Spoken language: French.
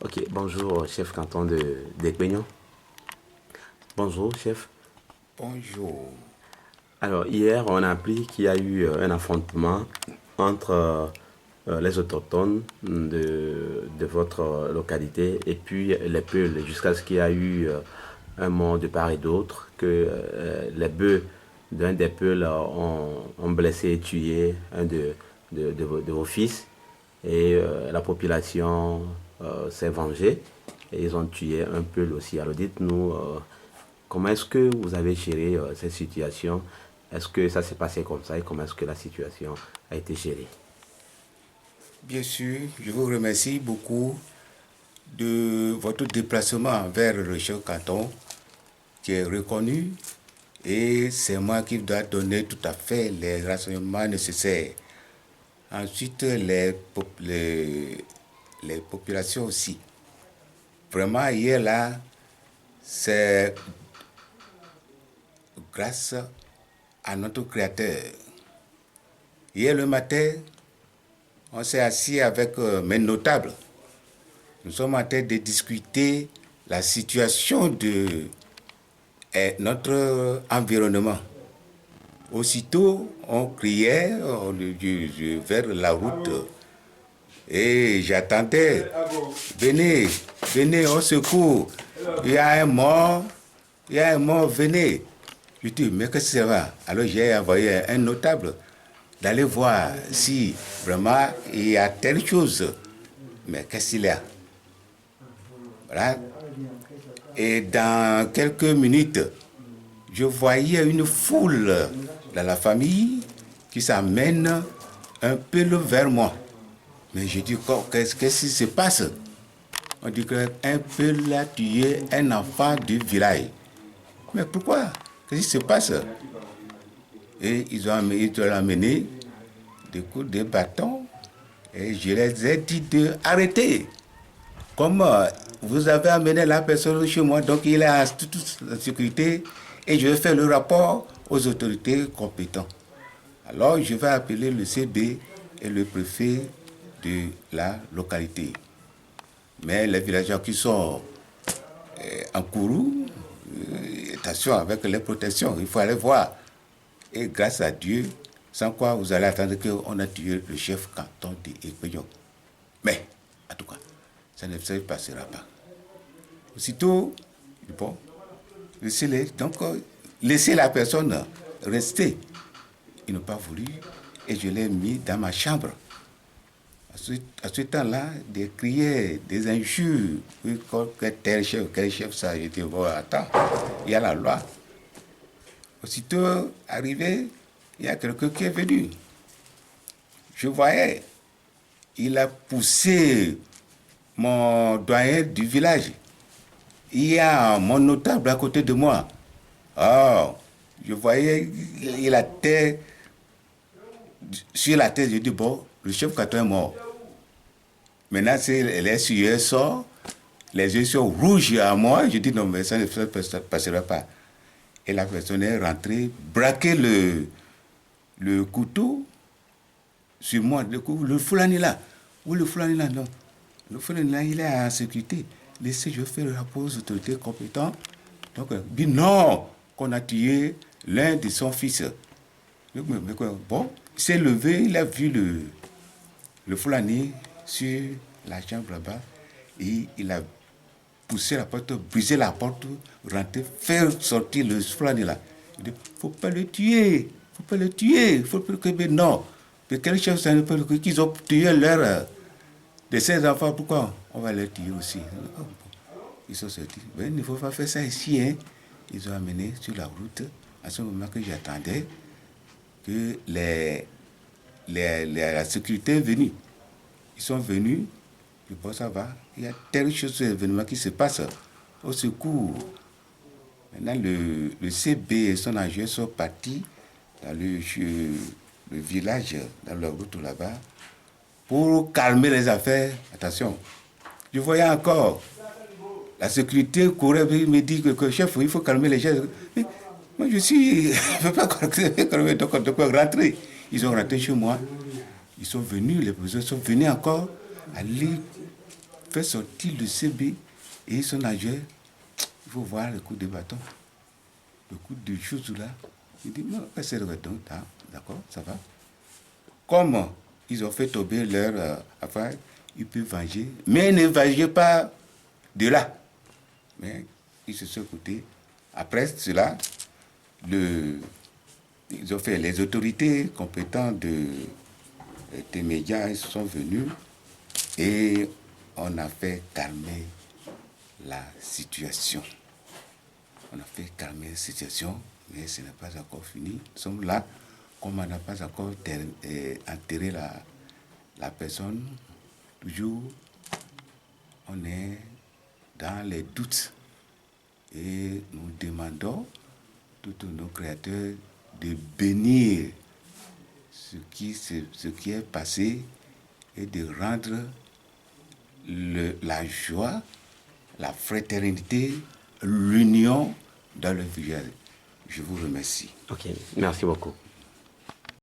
Ok, bonjour, chef canton d'Espeignon. Bonjour, chef. Bonjour. Alors, hier, on a appris qu'il y a eu un affrontement entre les autochtones de votre localité et puis les Peuls, jusqu'à ce qu'il y a eu un mort de part et d'autre, que les bœufs d'un des Peuls ont blessé et tué un de vos fils. Et la population s'est vengée et ils ont tué un Peul aussi. Alors dites-nous, comment est-ce que vous avez géré cette situation? Est-ce que ça s'est passé comme ça et comment est-ce que la situation a été gérée? Bien sûr, je vous remercie beaucoup de votre déplacement vers le chef canton qui est reconnu et c'est moi qui dois donner tout à fait les renseignements nécessaires. Ensuite, les populations aussi. Vraiment, hier là, c'est grâce à notre Créateur. Hier le matin, on s'est assis avec mes notables. Nous sommes en train de discuter la situation de notre environnement. Aussitôt, on criait vers la route et j'attendais. Venez, venez, au secours. Il y a un mort, venez. Je dis, mais qu'est-ce que ça va? Alors j'ai envoyé un notable d'aller voir si vraiment il y a telle chose. Mais qu'est-ce qu'il y a? Voilà. Et dans quelques minutes, je voyais une foule dans la famille qui s'amène un peu vers moi. Mais je dis, qu'est-ce qui se passe? On dit qu'un peu a tué un enfant du village. Mais pourquoi? Qu'est-ce qui se passe? Et ils ont amené des coups de bâton et je les ai dit d'arrêter. Comme vous avez amené la personne chez moi, donc il est en toute la sécurité et je vais faire le rapport aux autorités compétentes. Alors je vais appeler le CB et le préfet de la localité. Mais les villageois qui sont en courroux, attention avec les protections, il faut aller voir. Et grâce à Dieu, sans quoi vous allez attendre qu'on a tué le chef canton d'Espeignon. Mais, en tout cas, ça ne se passera pas. Aussitôt, bon, laissez la personne rester. Ils n'ont pas voulu et je l'ai mis dans ma chambre. À ce temps-là, des criers, des injures, oui, quel chef ça, j'ai dit, bon, attends, il y a la loi. Aussitôt arrivé, il y a quelqu'un qui est venu. Je voyais, il a poussé mon doyen du village. Il y a mon notable à côté de moi. Oh, je voyais, il a tête sur la tête. Je dis, bon, le chef canton est mort. Maintenant, les sueurs sortent, les yeux sont rouges à moi. Je dis, non, mais ça ne passera pas. Et la personne est rentrée, braqué le couteau sur moi. Le Fulani là. Où le Fulani là, non. Le Fulani là, il est en sécurité. Laissez, je fais le rapport aux autorités compétentes. Donc, il dit non, qu'on a tué l'un de son fils. Mais quoi, bon, il s'est levé, il a vu le Fulani sur la chambre là-bas et il a poussé la porte, brisé la porte, rentrer, faire sortir le Fulani là. Il dit, faut pas le tuer, faut pas le tuer, faut pas que, mais non. Mais quel chef ça ne peut qu'ils ont tué leur de ces enfants, pourquoi on va les tuer aussi? Ils sont sortis. Mais il ne faut pas faire ça ici, hein. Ils ont amené sur la route, à ce moment que j'attendais, que la sécurité est venue. Ils sont venus, je pense ça va. Il y a telle chose, événement qui se passe. Au secours. Maintenant, le CB et son ingénieur sont partis dans le village, dans leur route là-bas, pour calmer les affaires. Attention, je voyais encore la sécurité courait, me dit que chef, il faut calmer les gens. Mais moi, je ne peux pas calmer, donc on peut rentrer. Ils ont rentré chez moi. Ils sont venus, les professeurs sont venus encore aller fait sortir le CB et son nageur, il faut voir le coup de bâton, le coup de chose là. Il dit, non, c'est le bâton, d'accord, ça va. Comme ils ont fait tomber leur affaire, ils peuvent venger, mais ne vengez pas de là. Mais ils se sont écoutés. Après cela, ils ont fait les autorités compétentes des médias, ils sont venus et on a fait calmer la situation. On a fait calmer la situation, mais ce n'est pas encore fini. Nous sommes là, comme on n'a pas encore enterré la personne, toujours on est dans les doutes. Et nous demandons tous nos créateurs de bénir ce qui est passé et de rendre la joie, la fraternité, l'union dans le village. Je vous remercie. Ok, merci beaucoup.